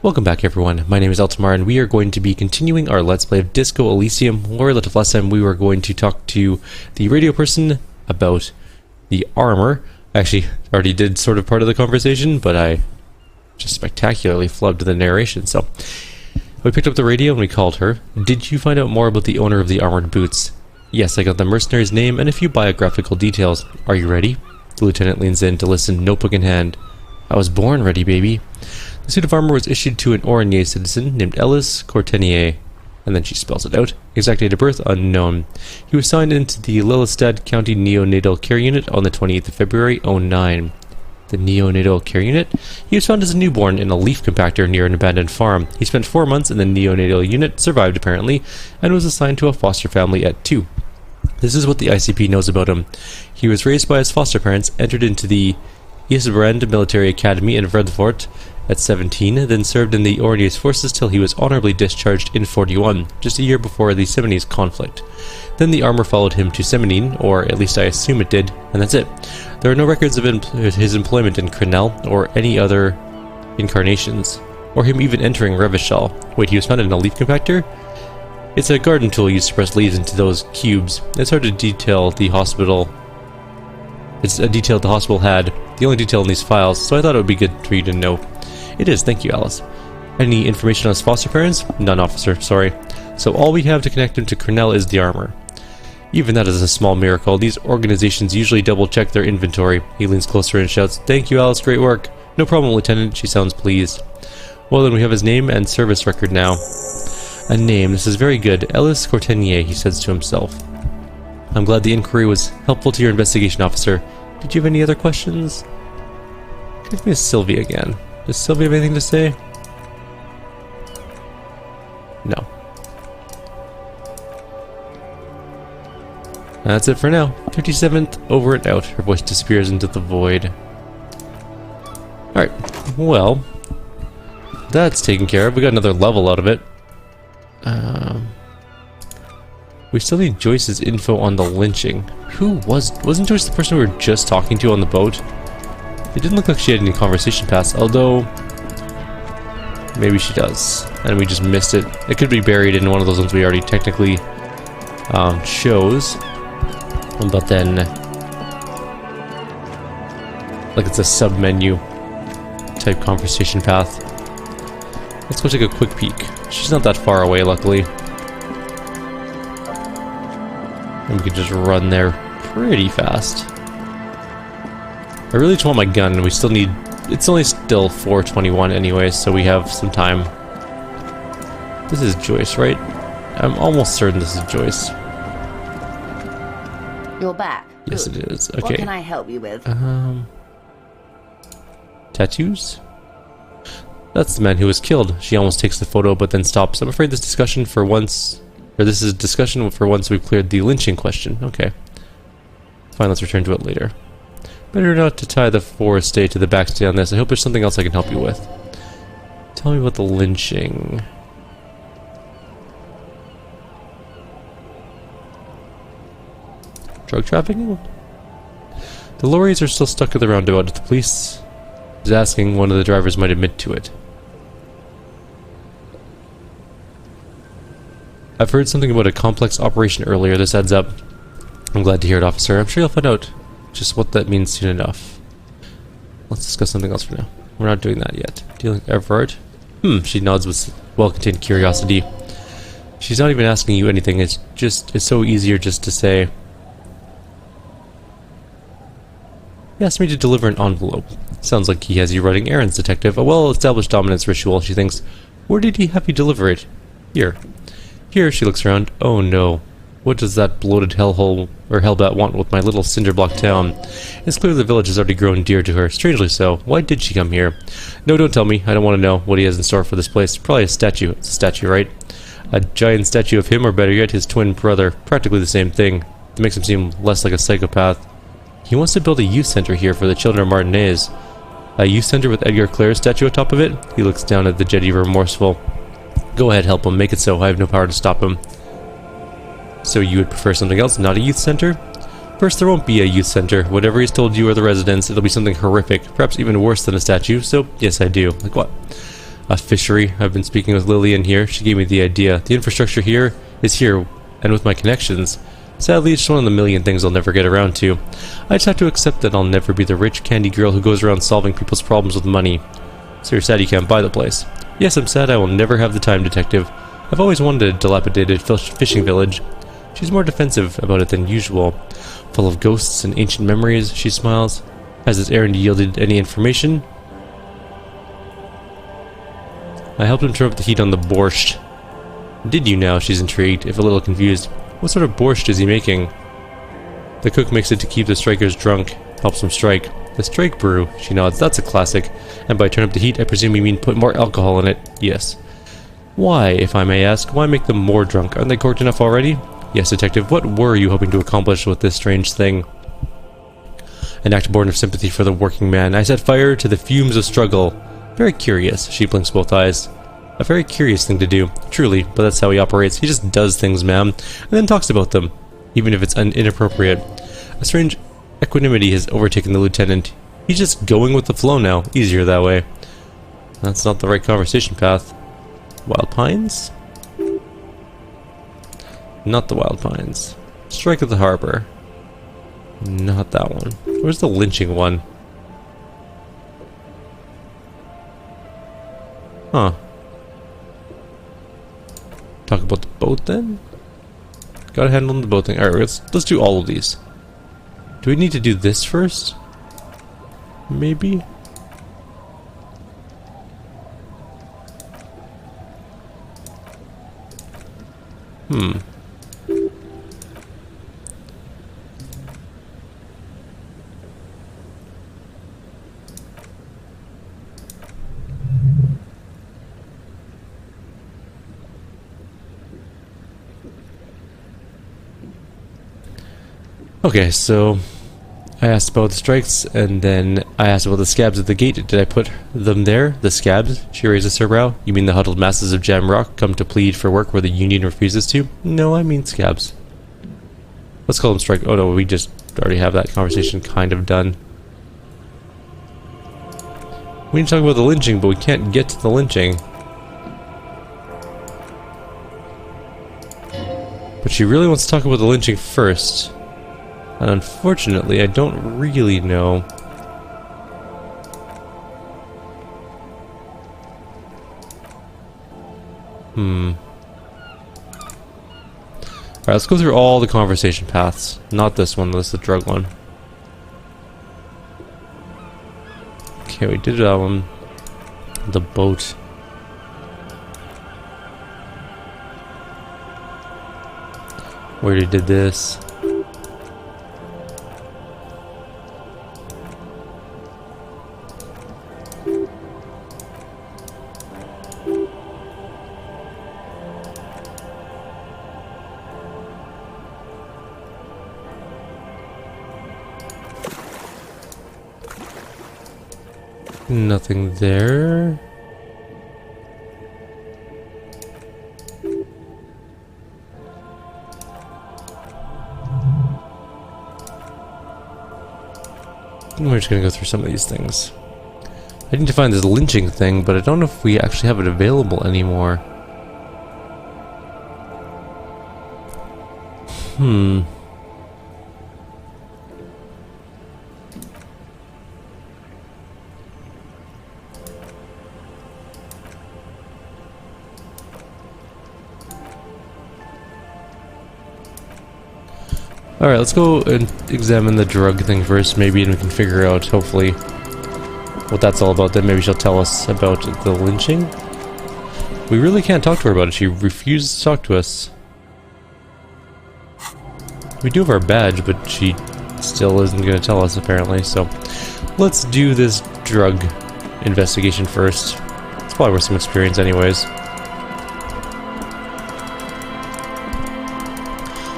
Welcome back everyone, my name is Eltimar and we are going to be continuing our Let's Play of Disco Elysium, where last time we were going to talk to the radio person about the armor. I actually already did sort of part of the conversation, but I just spectacularly flubbed the narration, so we picked up the radio and we called her. Did you find out more about the owner of the armored boots? Yes, I got the mercenary's name and a few biographical details. Are you ready? The lieutenant leans in to listen, notebook in hand. I was born ready, baby. The suit of armor was issued to an Oranier citizen named Ellis Courtenier, and then she spells it out. Exact date of birth unknown. He was signed into the Lillestad County Neonatal Care Unit on the 28th of February, 09. The Neonatal Care Unit? He was found as a newborn in a leaf compactor near an abandoned farm. He spent 4 months in the neonatal unit, survived apparently, and was assigned to a foster family at 2. This is what the ICP knows about him. He was raised by his foster parents, entered into the Xvim Military Academy in Verdfort at 17, then served in the Ornier's forces till he was honorably discharged in 41, just a year before the Semines conflict. Then the armor followed him to Seminine, or at least I assume it did, and that's it. There are no records of his employment in Krinable, or any other incarnations, or him even entering Revachol. Wait, he was found in a leaf compactor? It's a garden tool used to press leaves into those cubes. It's hard to detail the hospital. It's a detail the hospital had, the only detail in these files, so I thought it would be good for you to know. It is, thank you, Alice. Any information on his foster parents? None, officer, sorry. So all we have to connect him to Krinable is the armor. Even that is a small miracle. These organizations usually double-check their inventory. He leans closer and shouts, Thank you, Alice, great work. No problem, Lieutenant, she sounds pleased. Well, then we have his name and service record now. A name, this is very good. Ellis Courtenier, he says to himself. I'm glad the inquiry was helpful to your investigation, officer. Did you have any other questions? Give me a Sylvia again. Does Sylvia have anything to say? No. That's it for now. 57th, over and out. Her voice disappears into the void. Alright, well, that's taken care of. We got another level out of it. We still need Joyce's info on the lynching. Wasn't Joyce the person we were just talking to on the boat? It didn't look like she had any conversation pass, although maybe she does, and we just missed it. It could be buried in one of those ones we already technically chose, but then like it's a sub-menu type conversation path. Let's go take a quick peek. She's not that far away, luckily. And we can just run there pretty fast. I really just want my gun, and we still need... It's only still 4:21 anyway, so we have some time. This is Joyce, right? I'm almost certain this is Joyce. You're back. Yes, Good. it is. Okay. What can I help you with? Tattoos? That's the man who was killed. She almost takes the photo, but then stops. I'm afraid this is discussion for once we've cleared the lynching question. Okay. Fine, let's return to it later. Better not to tie the forestay to the backstay on this. I hope there's something else I can help you with. Tell me about the lynching. Drug trafficking? The lorries are still stuck at the roundabout. If the police is asking, one of the drivers might admit to it. I've heard something about a complex operation earlier. This adds up. I'm glad to hear it, officer. I'm sure you'll find out just what that means soon enough. Let's discuss something else for now. We're not doing that yet. Dealing with Everard? She nods with well-contained curiosity. She's not even asking you anything. It's so easier just to say. He asked me to deliver an envelope. Sounds like he has you running errands, detective. A well-established dominance ritual, she thinks. Where did he have you deliver it? Here. Here, she looks around. Oh no. What does that bloated hellhole or hellbat want with my little cinderblock town? It's clear the village has already grown dear to her. Strangely so. Why did she come here? No, don't tell me. I don't want to know what he has in store for this place. Probably a statue. It's a statue, right? A giant statue of him, or better yet, his twin brother. Practically the same thing. It makes him seem less like a psychopath. He wants to build a youth center here for the children of Martinez. A youth center with Edgar Clare's statue atop of it? He looks down at the jetty remorseful. Go ahead, help him. Make it so. I have no power to stop him. So you would prefer something else, not a youth center? First, there won't be a youth center. Whatever he's told you or the residents, it'll be something horrific, perhaps even worse than a statue, so yes, I do. Like what? a fishery. I've been speaking with Lillian here. She gave me the idea. The infrastructure here is here, and with my connections. Sadly, it's one of the million things I'll never get around to. I just have to accept that I'll never be the rich candy girl who goes around solving people's problems with money. So you're sad you can't buy the place. Yes, I'm sad I will never have the time, detective. I've always wanted a dilapidated fishing village. She's more defensive about it than usual. Full of ghosts and ancient memories, she smiles. Has this errand yielded any information? I helped him turn up the heat on the borscht. Did you now? She's intrigued, if a little confused. What sort of borscht is he making? The cook makes it to keep the strikers drunk. Helps them strike. The strike brew, she nods. That's a classic. And by turn up the heat, I presume you mean put more alcohol in it. Yes. Why, if I may ask, why make them more drunk? Aren't they corked enough already? Yes, detective. What were you hoping to accomplish with this strange thing? An act born of sympathy for the working man. I set fire to the fumes of struggle. Very curious. She blinks both eyes. A very curious thing to do, truly, but that's how he operates. He just does things, ma'am, and then talks about them, even if it's inappropriate. A strange equanimity has overtaken the lieutenant. He's just going with the flow now. Easier that way. That's not the right conversation path. Wild Pines? Not the Wild Pines. Strike at the harbor. Not that one. Where's the lynching one? Huh. Talk about the boat then? Gotta handle the boat thing. Alright, let's do all of these. Do we need to do this first? Maybe? Okay, so I asked about the strikes, and then I asked about the scabs at the gate. Did I put them there? The scabs? She raises her brow. You mean the huddled masses of jam rock come to plead for work where the union refuses to? No, I mean scabs. Let's call them strike. Oh no, we just already have that conversation kind of done. We need to talk about the lynching, but we can't get to the lynching. But she really wants to talk about the lynching first. And unfortunately, I don't really know. Alright, let's go through all the conversation paths. Not this one, this is the drug one. Okay, we did that one. The boat. We already did this. Nothing there. We're just gonna go through some of these things. I need to find this lynching thing, but I don't know if we actually have it available anymore. Alright, let's go and examine the drug thing first, maybe, and we can figure out, hopefully, what that's all about. Then maybe she'll tell us about the lynching. We really can't talk to her about it. She refuses to talk to us. We do have our badge, but she still isn't going to tell us, apparently, so let's do this drug investigation first. It's probably worth some experience anyways.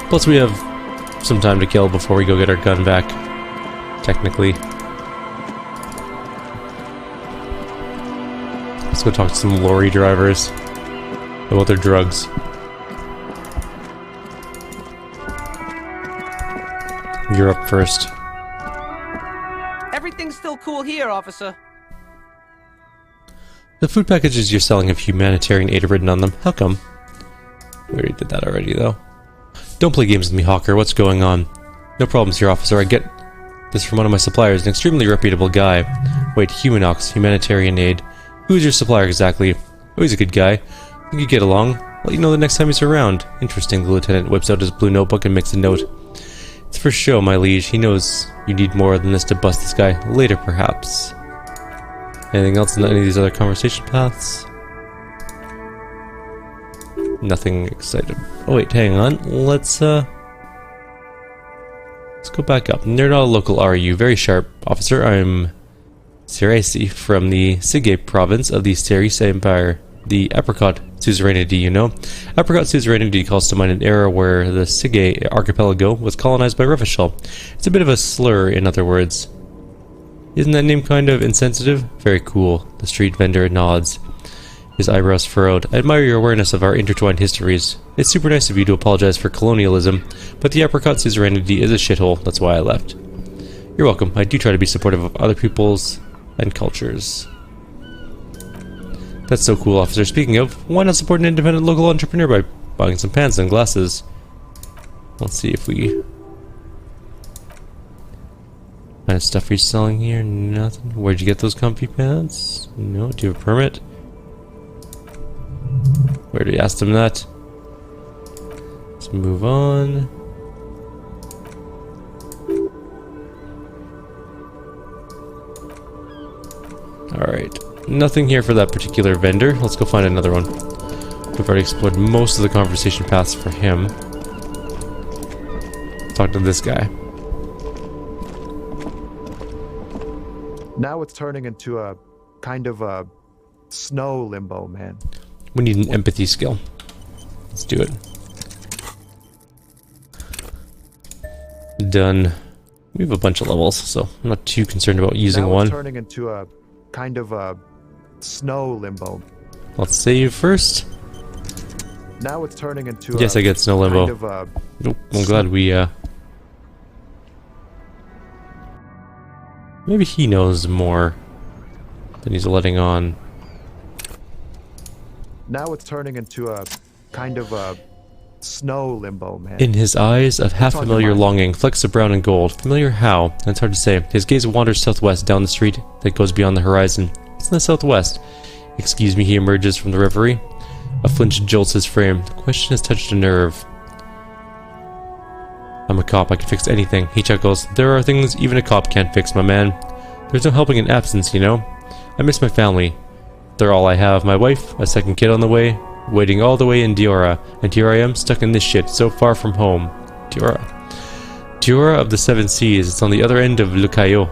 Plus we have some time to kill before we go get our gun back, technically. Let's go talk to some lorry drivers about their drugs. You're up first. Everything's still cool here, officer. The food packages you're selling have humanitarian aid written on them. How come? We already did that already, though. Don't play games with me, Hawker. What's going on? No problems here, officer. I get this from one of my suppliers, an extremely reputable guy. Wait, Humanox, humanitarian aid. Who's your supplier exactly? Oh, he's a good guy. I think you get along. Let you know the next time he's around. Interesting, the lieutenant whips out his blue notebook and makes a note. It's for show, my liege. He knows you need more than this to bust this guy. Later, perhaps. Anything else in any of these other conversation paths? Nothing exciting. Oh wait, hang on. Let's go back up. You're not a local, are you? Very sharp, officer. I'm Ciresi from the Sige province of the Ceres Empire. The Apricot suzerainty, you know. Apricot suzerainty calls to mind an era where the Sige archipelago was colonized by Revachol. It's a bit of a slur, in other words. Isn't that name kind of insensitive? Very cool. The street vendor nods, his eyebrows furrowed. I admire your awareness of our intertwined histories. It's super nice of you to apologize for colonialism, but the Apricot suzerainty is a shithole. That's why I left. You're welcome. I do try to be supportive of other peoples and cultures. That's so cool, officer. Speaking of, why not support an independent local entrepreneur by buying some pants and glasses? Let's see if we... What kind of stuff are you selling here? Nothing. Where'd you get those comfy pants? No. Do you have a permit? Where did you ask them that? Let's move on. Alright. Nothing here for that particular vendor. Let's go find another one. We've already explored most of the conversation paths for him. Talk to this guy. Now it's turning into a kind of a snow limbo, man. We need an empathy skill. Let's do it. Done. We have a bunch of levels, so I'm not too concerned about using now one. It's turning into a kind of a snow limbo. Let's save first. Now it's turning into yes, I get snow limbo. Kind of a nope, I'm glad we maybe he knows more than he's letting on. Now it's turning into a kind of a snow limbo, man. In his eyes of half-familiar longing, flecks of brown and gold. Familiar how? It's hard to say. His gaze wanders southwest down the street that goes beyond the horizon. It's in the southwest. Excuse me, he emerges from the reverie. A flinch jolts his frame. The question has touched a nerve. I'm a cop, I can fix anything. He chuckles. There are things even a cop can't fix, my man. There's no helping in absence, you know? I miss my family. They're all I have. My wife, a second kid on the way, waiting all the way in Diora. And here I am, stuck in this shit, so far from home. Diora. Diora of the Seven Seas. It's on the other end of Lucayo.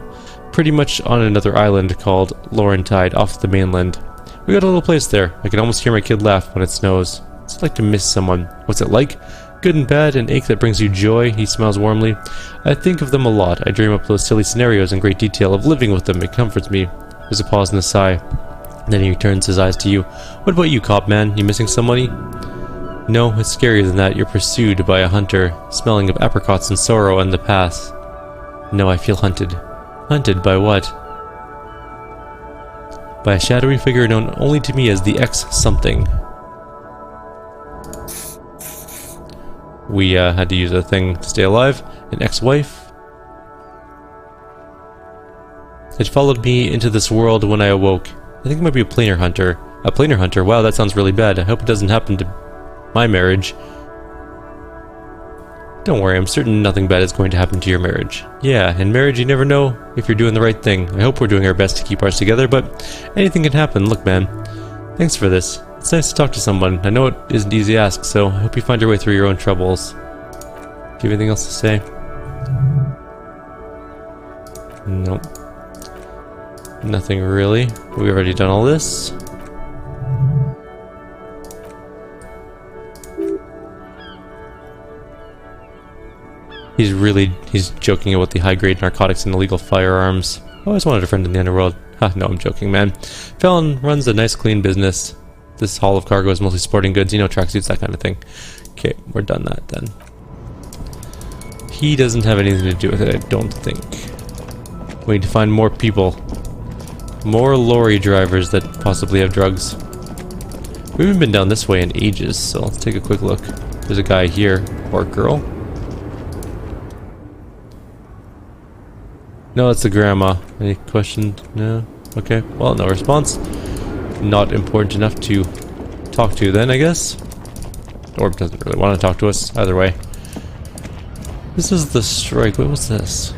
Pretty much on another island called Laurentide, off the mainland. We got a little place there. I can almost hear my kid laugh when it snows. It's like to miss someone. What's it like? Good and bad, an ache that brings you joy. He smiles warmly. I think of them a lot. I dream up those silly scenarios in great detail of living with them. It comforts me. There's a pause and a sigh. Then he turns his eyes to you. What about you, cop man? You missing somebody? No, it's scarier than that. You're pursued by a hunter, smelling of apricots and sorrow and the past. No, I feel hunted. Hunted by what? By a shadowy figure known only to me as the X-something. We had to use a thing to stay alive. An ex-wife. It followed me into this world when I awoke. I think it might be a planar hunter. A planar hunter? Wow, that sounds really bad. I hope it doesn't happen to my marriage. Don't worry, I'm certain nothing bad is going to happen to your marriage. Yeah, in marriage you never know if you're doing the right thing. I hope we're doing our best to keep ours together, but anything can happen. Look, man. Thanks for this. It's nice to talk to someone. I know it isn't easy to ask, so I hope you find your way through your own troubles. Do you have anything else to say? Nope. Nothing really. We've already done all this. He's joking about the high-grade narcotics and illegal firearms. I always wanted a friend in the underworld. Ha, no, I'm joking, man. Fallon runs a nice, clean business. This haul of cargo is mostly sporting goods, you know, tracksuits, that kind of thing. Okay, we're done that then. He doesn't have anything to do with it, I don't think. We need to find more people. More lorry drivers that possibly have drugs. We haven't been down this way in ages, so let's take a quick look. There's a guy here. Or girl. No, it's the grandma. Any questions? No? Okay. Well, no response. Not important enough to talk to then, I guess. Or doesn't really want to talk to us. Either way. This is the strike. What was this?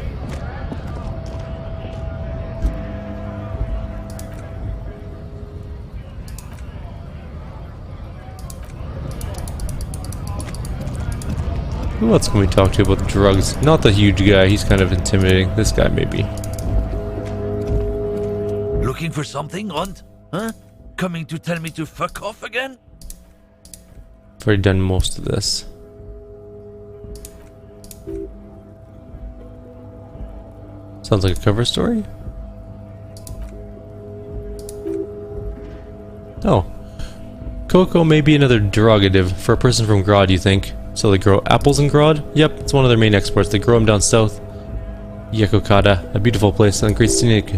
Who else can we talk to about drugs? Not the huge guy, he's kind of intimidating. This guy, maybe. Looking for something, Hunt? Huh? Coming to tell me to fuck off again? I've already done most of this. Sounds like a cover story? Oh. Cocoa may be another derogative for a person from Grodd, you think? So they grow apples in Grodd? Yep, it's one of their main exports. They grow them down south. Yekokata, a beautiful place and great scenic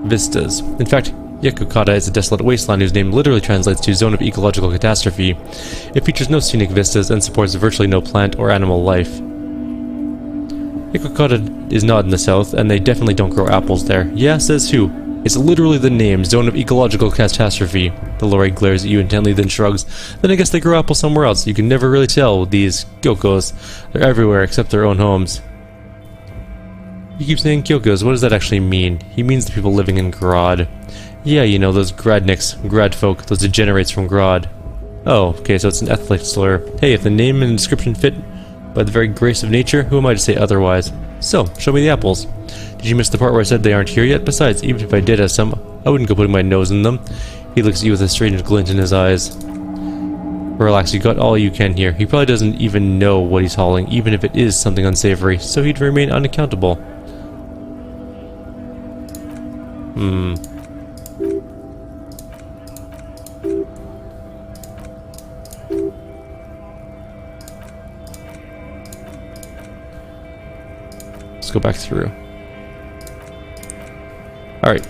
vistas. In fact, Yekokata is a desolate wasteland whose name literally translates to Zone of Ecological Catastrophe. It features no scenic vistas and supports virtually no plant or animal life. Yekokata is not in the south, and they definitely don't grow apples there. Yeah, says who? It's literally the name, Zone of Ecological Catastrophe. The Lorry glares at you intently, then shrugs. Then I guess they grow apples somewhere else. You can never really tell with these Kyokos. They're everywhere except their own homes. You keep saying Kyokos, what does that actually mean? He means the people living in Grodd. Yeah, you know, those Gradniks, Grad folk, those degenerates from Grodd. Oh, okay, so it's an ethnic slur. Hey, if the name and description fit by the very grace of nature, who am I to say otherwise? So, show me the apples. Did you miss the part where I said they aren't here yet? Besides, even if I did have some, I wouldn't go putting my nose in them. He looks at you with a strange glint in his eyes. Relax, you got all you can here. He probably doesn't even know what he's hauling, even if it is something unsavory, so he'd remain unaccountable. Let's go back through. Alright.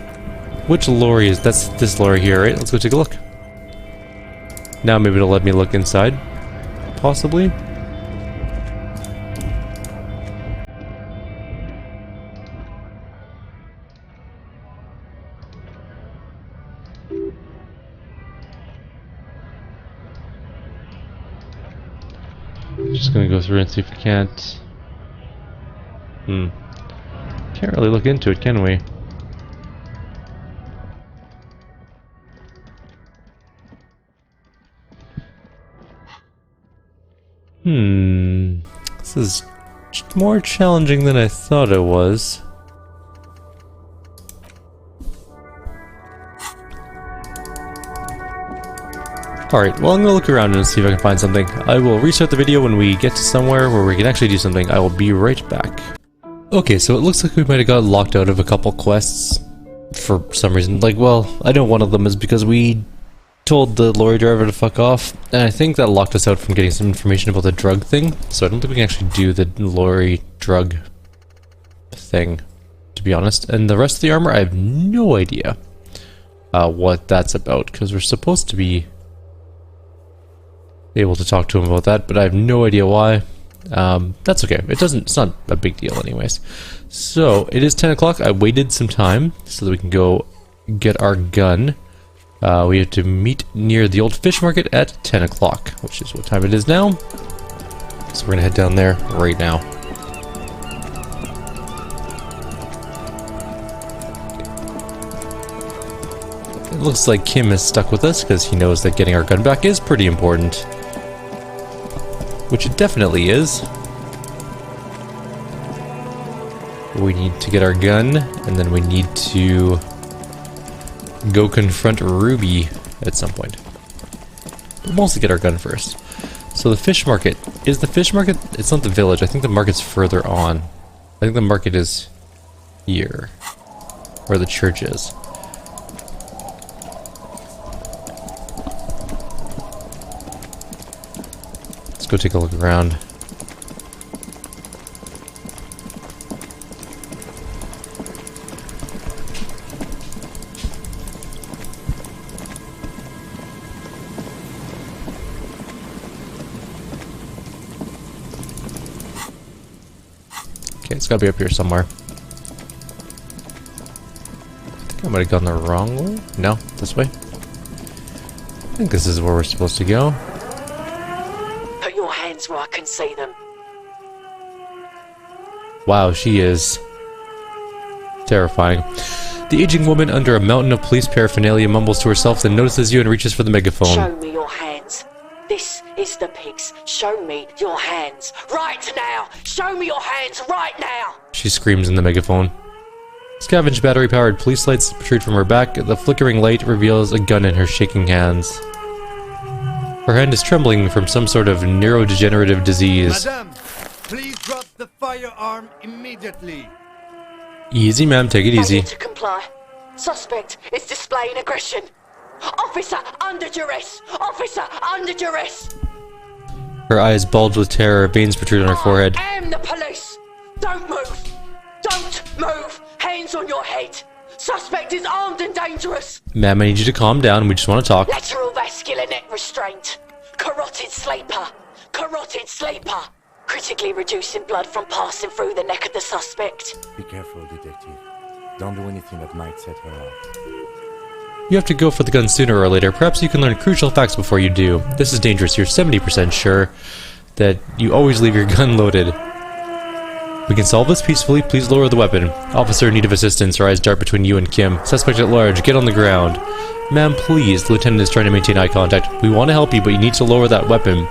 Which lorry is... That's this lorry here, right? Let's go take a look. Now maybe it'll let me look inside. Possibly? Just gonna go through and see if we can't... Can't really look into it, can we? This is more challenging than I thought it was. Alright, well I'm gonna look around and see if I can find something. I will restart the video when we get to somewhere where we can actually do something. I will be right back. Okay, so it looks like we might have got locked out of a couple quests for some reason. Like, well, I know one of them is because we told the lorry driver to fuck off, and I think that locked us out from getting some information about the drug thing, so I don't think we can actually do the lorry drug thing, to be honest. And the rest of the armor, I have no idea what that's about, because we're supposed to be able to talk to him about that, but I have no idea why. That's okay. It's not a big deal anyways. So, it is 10 o'clock. I waited some time so that we can go get our gun. We have to meet near the old fish market at 10 o'clock, which is what time it is now. So we're gonna head down there right now. It looks like Kim is stuck with us because he knows that getting our gun back is pretty important. Which it definitely is. We need to get our gun, and then we need to go confront Ruby at some point. But mostly get our gun first. So the fish market. Is the fish market... It's not the village. I think the market's further on. I think the market is here. Where the church is. Let's go take a look around. Okay, it's gotta be up here somewhere. I think I might have gone the wrong way. No, this way. I think this is where we're supposed to go. Put your hands where I can see them. Wow, she is terrifying. The aging woman under a mountain of police paraphernalia mumbles to herself, then notices you and reaches for the megaphone. Show me your hands. This is the pigs. Show me your hands. Right now! Show me your hands right now! She screams in the megaphone. Scavenged battery-powered police lights protrude from her back. The flickering light reveals a gun in her shaking hands. Her hand is trembling from some sort of neurodegenerative disease. Madame, please drop the firearm immediately. Easy, ma'am. Take it easy. Failure to comply. Suspect is displaying aggression. Officer under duress! Officer under duress! Her eyes bulge with terror. Veins protrude on her forehead. I am the police! Don't move! Don't move! Hands on your head! Suspect is armed and dangerous! Ma'am, I need you to calm down. We just want to talk. Lateral vascular neck restraint. Carotid sleeper. Carotid sleeper. Critically reducing blood from passing through the neck of the suspect. Be careful, detective. Don't do anything that might set her off. You have to go for the gun sooner or later. Perhaps you can learn crucial facts before you do. This is dangerous. You're 70% sure that you always leave your gun loaded. We can solve this peacefully. Please lower the weapon. Officer in need of assistance. Her eyes dart between you and Kim. Suspect at large. Get on the ground. Ma'am, please. The lieutenant is trying to maintain eye contact. We want to help you, but you need to lower that weapon.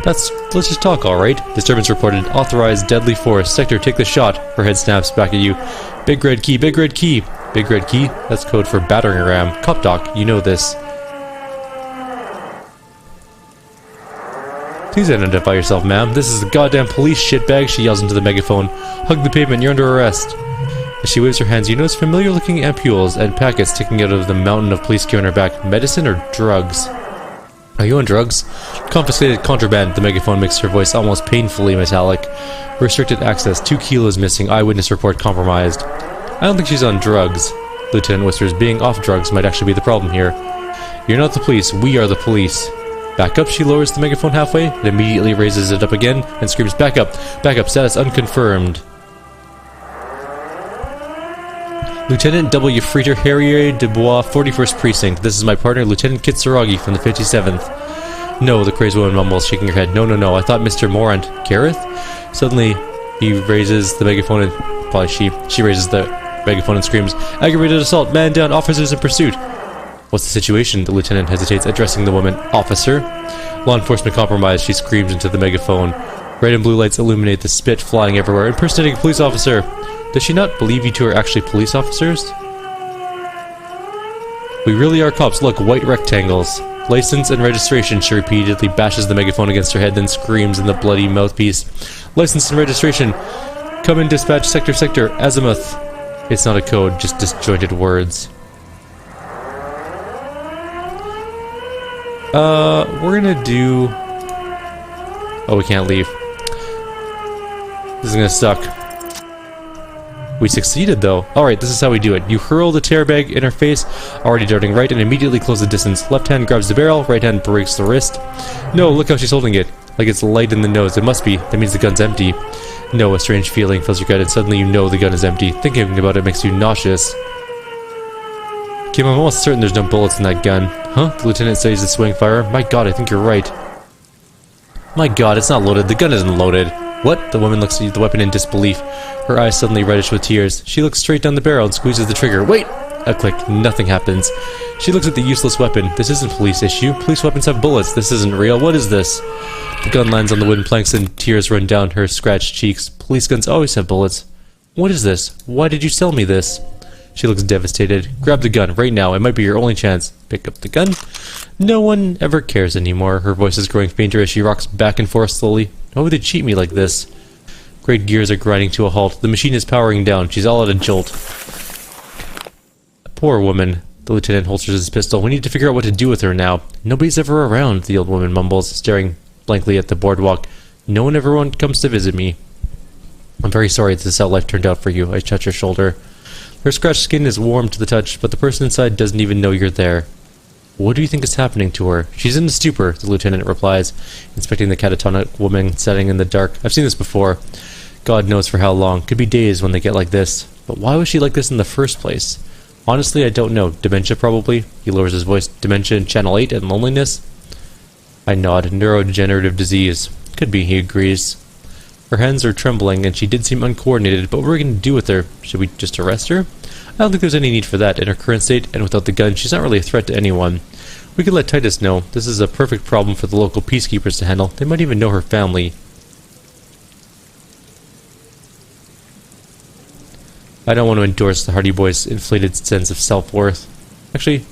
Let's just talk, alright? Disturbance reported. Authorized deadly force. Sector, take the shot. Her head snaps back at you. Big red key, big red key. Big red key? That's code for battering ram. Cop doc, you know this. Please identify yourself, ma'am. This is the goddamn police shitbag, she yells into the megaphone. Hug the pavement, you're under arrest. As she waves her hands, you notice familiar looking ampules and packets sticking out of the mountain of police gear on her back. Medicine or drugs? Are you on drugs? Confiscated contraband. The megaphone makes her voice almost painfully metallic. Restricted access. 2 kilos missing. Eyewitness report compromised. I don't think she's on drugs. Lieutenant whispers, being off drugs might actually be the problem here. You're not the police. We are the police. Back up, she lowers the megaphone halfway, and immediately raises it up again, and screams, back up, status unconfirmed. Lieutenant W. Freeter Harrier de Bois, 41st Precinct. This is my partner, Lieutenant Kitsaragi from the 57th. No, the crazed woman mumbles, shaking her head. No, I thought Mr. Morant. Gareth? Suddenly, he raises the megaphone and... Probably she raises the megaphone and screams, aggravated assault, man down, officers in pursuit. What's the situation? The lieutenant hesitates, addressing the woman. Officer? Law enforcement compromised, she screams into the megaphone. Red and blue lights illuminate the spit flying everywhere. Impersonating a police officer. Does she not believe you two are actually police officers? We really are cops. Look, white rectangles. License and registration, she repeatedly bashes the megaphone against her head, then screams in the bloody mouthpiece. License and registration. Come in, dispatch, sector, azimuth. It's not a code, just disjointed words. We're gonna do... Oh, we can't leave. This is gonna suck. We succeeded, though. Alright, this is how we do it. You hurl the tear bag in her face, already darting right, and immediately close the distance. Left hand grabs the barrel, right hand breaks the wrist. No, look how she's holding it. Like it's light in the nose. It must be. That means the gun's empty. No, a strange feeling fills your gut, and suddenly you know the gun is empty. Thinking about it makes you nauseous. Kim, I'm almost certain there's no bullets in that gun. Huh? The lieutenant says it's swing fire. My god, I think you're right. My god, it's not loaded. The gun isn't loaded. What? The woman looks at the weapon in disbelief. Her eyes suddenly reddish with tears. She looks straight down the barrel and squeezes the trigger. Wait! A click. Nothing happens. She looks at the useless weapon. This isn't police issue. Police weapons have bullets. This isn't real. What is this? The gun lands on the wooden planks and tears run down her scratched cheeks. Police guns always have bullets. What is this? Why did you sell me this? She looks devastated. Grab the gun, right now. It might be your only chance. Pick up the gun. No one ever cares anymore. Her voice is growing fainter as she rocks back and forth slowly. Why would they cheat me like this? Great gears are grinding to a halt. The machine is powering down. She's all at a jolt. Poor woman. The lieutenant holsters his pistol. We need to figure out what to do with her now. Nobody's ever around, the old woman mumbles, staring blankly at the boardwalk. No one ever comes to visit me. I'm very sorry this is how life turned out for you. I touch her shoulder. Her scratched skin is warm to the touch, but the person inside doesn't even know you're there. What do you think is happening to her? She's in a stupor, the lieutenant replies, inspecting the catatonic woman sitting in the dark. I've seen this before. God knows for how long. Could be days when they get like this. But why was she like this in the first place? Honestly, I don't know. Dementia, probably. He lowers his voice. Dementia in Channel 8 and loneliness? I nod. Neurodegenerative disease. Could be, he agrees. Her hands are trembling, and she did seem uncoordinated, but what are we going to do with her? Should we just arrest her? I don't think there's any need for that. In her current state, and without the gun, she's not really a threat to anyone. We could let Titus know. This is a perfect problem for the local peacekeepers to handle. They might even know her family. I don't want to endorse the Hardy Boys' inflated sense of self-worth. Actually,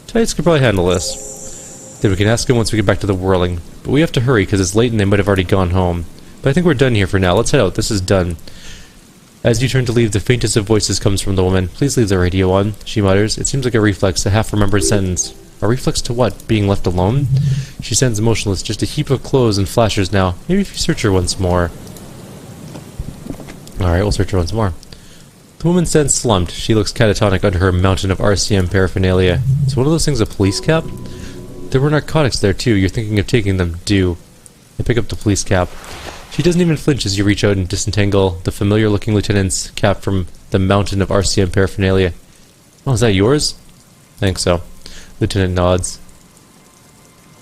Titus could probably handle this. Then we can ask him once we get back to the whirling. But we have to hurry, because it's late and they might have already gone home. But I think we're done here for now. Let's head out. This is done. As you turn to leave, the faintest of voices comes from the woman. Please leave the radio on, she mutters. It seems like a reflex, a half-remembered sentence. A reflex to what? Being left alone? She stands motionless, just a heap of clothes and flashers now. Maybe if you search her once more. Alright, we'll search her once more. The woman stands slumped. She looks catatonic under her mountain of RCM paraphernalia. Is one of those things a police cap? There were narcotics there too. You're thinking of taking them. Do. I pick up the police cap. She doesn't even flinch as you reach out and disentangle the familiar-looking lieutenant's cap from the mountain of RCM paraphernalia. Oh, is that yours? I think so. Lieutenant nods.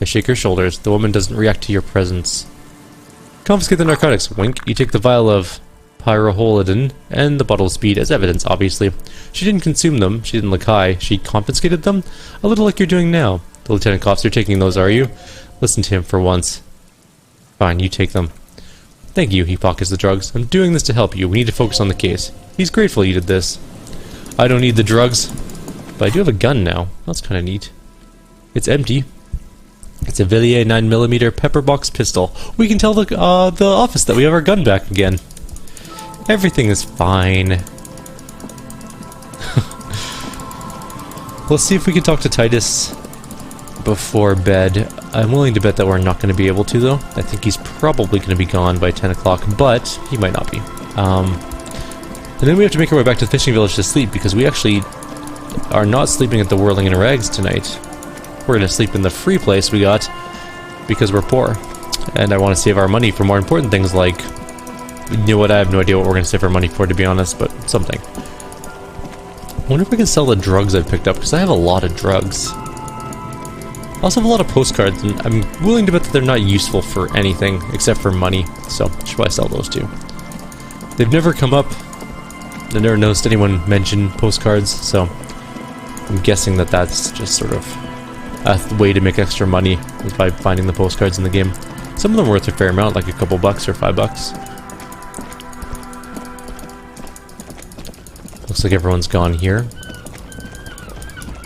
I shake her shoulders. The woman doesn't react to your presence. Confiscate the narcotics. Wink. You take the vial of pyroholidin and the bottle of speed as evidence, obviously. She didn't consume them. She didn't look high. She confiscated them? A little like you're doing now. The lieutenant coughs. You're taking those, are you? Listen to him for once. Fine, you take them. Thank you, he pockets the drugs. I'm doing this to help you. We need to focus on the case. He's grateful you did this. I don't need the drugs. But I do have a gun now. That's kind of neat. It's empty. It's a Villiers 9mm pepperbox pistol. We can tell the office that we have our gun back again. Everything is fine. Let's see if we can talk to Titus before bed. I'm willing to bet that we're not going to be able to, though. I think he's probably going to be gone by 10 o'clock, but he might not be. And then we have to make our way back to the fishing village to sleep, because we actually are not sleeping at the Whirling in Rags tonight. We're going to sleep in the free place we got, because we're poor. And I want to save our money for more important things like... You know what, I have no idea what we're going to save our money for, to be honest, but something. I wonder if we can sell the drugs I've picked up, because I have a lot of drugs. I also have a lot of postcards, and I'm willing to bet that they're not useful for anything except for money, so I should probably sell those too. They've never come up. I've never noticed anyone mention postcards, so I'm guessing that that's just sort of a way to make extra money is by finding the postcards in the game. Some of them are worth a fair amount, like a couple bucks or $5. Looks like everyone's gone here.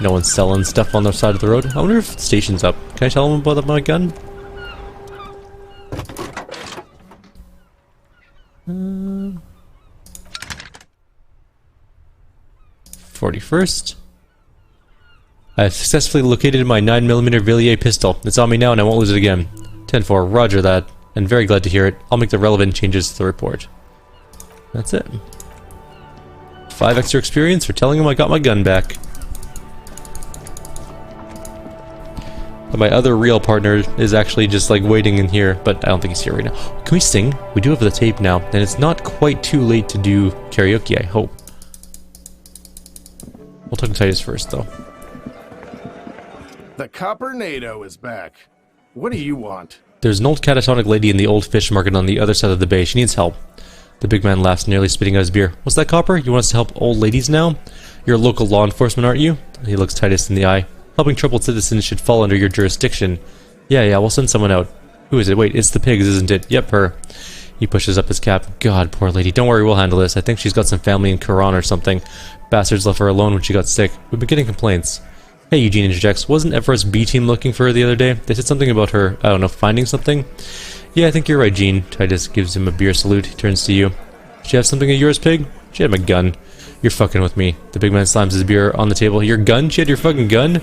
No one's selling stuff on the side of the road. I wonder if the station's up. Can I tell them about my gun? 41st. I have successfully located my 9mm Villiers pistol. It's on me now and I won't lose it again. 10-4, roger that. And very glad to hear it. I'll make the relevant changes to the report. That's it. 5 extra experience for telling him I got my gun back. My other real partner is actually just like waiting in here, but I don't think he's here right now. Can we sing? We do have the tape now, and it's not quite too late to do karaoke, I hope. We'll talk to Titus first, though. The Coppernado is back. What do you want? There's an old catatonic lady in the old fish market on the other side of the bay. She needs help. The big man laughs, nearly spitting out his beer. What's that, Copper? You want us to help old ladies now? You're a local law enforcement, aren't you? He looks Titus in the eye. Helping troubled citizens should fall under your jurisdiction. Yeah, we'll send someone out. Who is it? Wait, it's the pigs, isn't it? Yep, her. He pushes up his cap. God, poor lady. Don't worry, we'll handle this. I think she's got some family in Quran or something. Bastards left her alone when she got sick. We've been getting complaints. Hey, Eugene interjects. Wasn't Everest's B team looking for her the other day? They said something about her, I don't know, finding something? Yeah, I think you're right, Gene. Titus gives him a beer salute. He turns to you. Did she have something of yours, pig? She had my gun. You're fucking with me. The big man slams his beer on the table. Your gun? She had your fucking gun?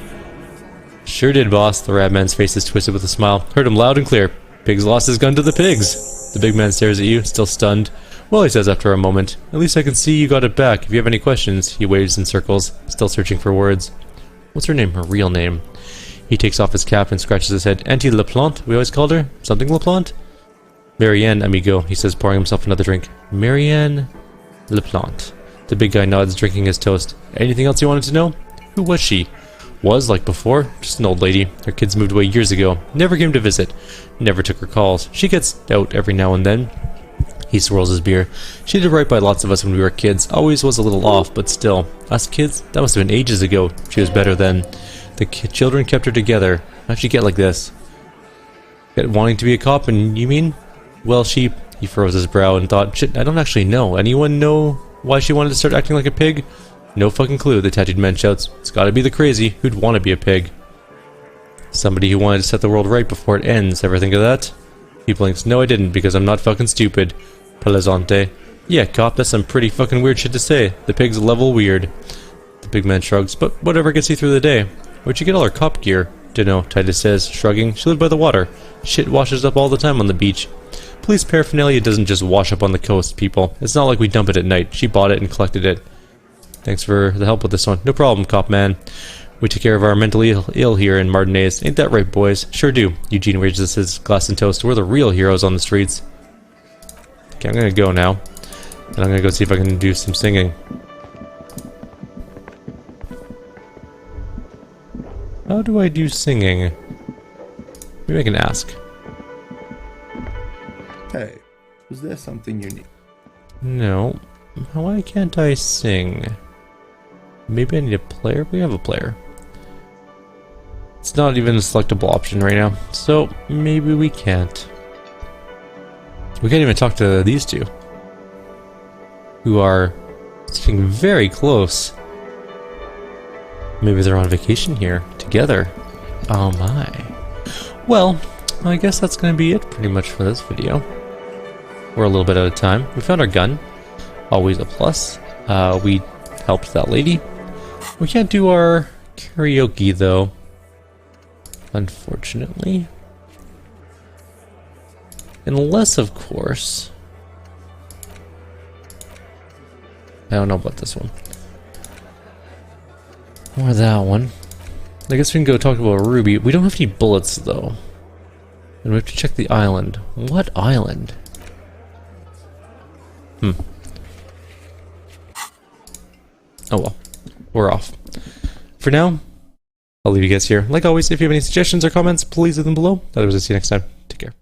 Sure did, boss. The rad man's face is twisted with a smile. Heard him loud and clear. Pigs lost his gun to the pigs. The big man stares at you, still stunned. Well, he says after a moment, at least I can see you got it back. If you have any questions, he waves in circles, still searching for words. What's her name? Her real name. He takes off his cap and scratches his head. Auntie LaPlante, we always called her? Something LaPlante? Marianne, amigo, he says, pouring himself another drink. Marianne Leplante. The big guy nods, drinking his toast. Anything else you wanted to know? Who was she? Was, like before, just an old lady. Her kids moved away years ago. Never came to visit. Never took her calls. She gets out every now and then. He swirls his beer. She did right by lots of us when we were kids. Always was a little off, but still. Us kids? That must have been ages ago. She was better then. The children kept her together. How'd she get like this? Get wanting to be a cop, and you mean? Well, he furrows his brow and thought, shit, I don't actually know. Anyone know why she wanted to start acting like a pig? No fucking clue, the tattooed man shouts. It's gotta be the crazy who'd want to be a pig. Somebody who wanted to set the world right before it ends. Ever think of that? He blinks. No, I didn't, because I'm not fucking stupid. Plaisante. Yeah, cop, that's some pretty fucking weird shit to say. The pig's level weird. The big man shrugs. But whatever gets you through the day. Where'd you get all her cop gear? Dunno, Titus says, shrugging. She lived by the water. Shit washes up all the time on the beach. Police paraphernalia doesn't just wash up on the coast, people. It's not like we dump it at night. She bought it and collected it. Thanks for the help with this one. No problem, cop man. We take care of our mentally ill here in Martinez. Ain't that right, boys? Sure do. Eugene raises his glass and toast. We're the real heroes on the streets. Okay, I'm gonna go now. And I'm gonna go see if I can do some singing. How do I do singing? Maybe I can ask. Hey, was there something you need? No. Why can't I sing? Maybe I need a player? We have a player. It's not even a selectable option right now, so maybe we can't. We can't even talk to these two, who are sitting very close. Maybe they're on vacation here together. Oh my. Well, I guess that's going to be it pretty much for this video. We're a little bit out of time. We found our gun. Always a plus. We helped that lady. We can't do our karaoke though, unfortunately. Unless, of course... I don't know about this one. Or that one. I guess we can go talk about Ruby. We don't have any bullets though. And we have to check the island. What island? Oh well. We're off. For now, I'll leave you guys here. Like always, if you have any suggestions or comments, please leave them below. Otherwise, I'll see you next time. Take care.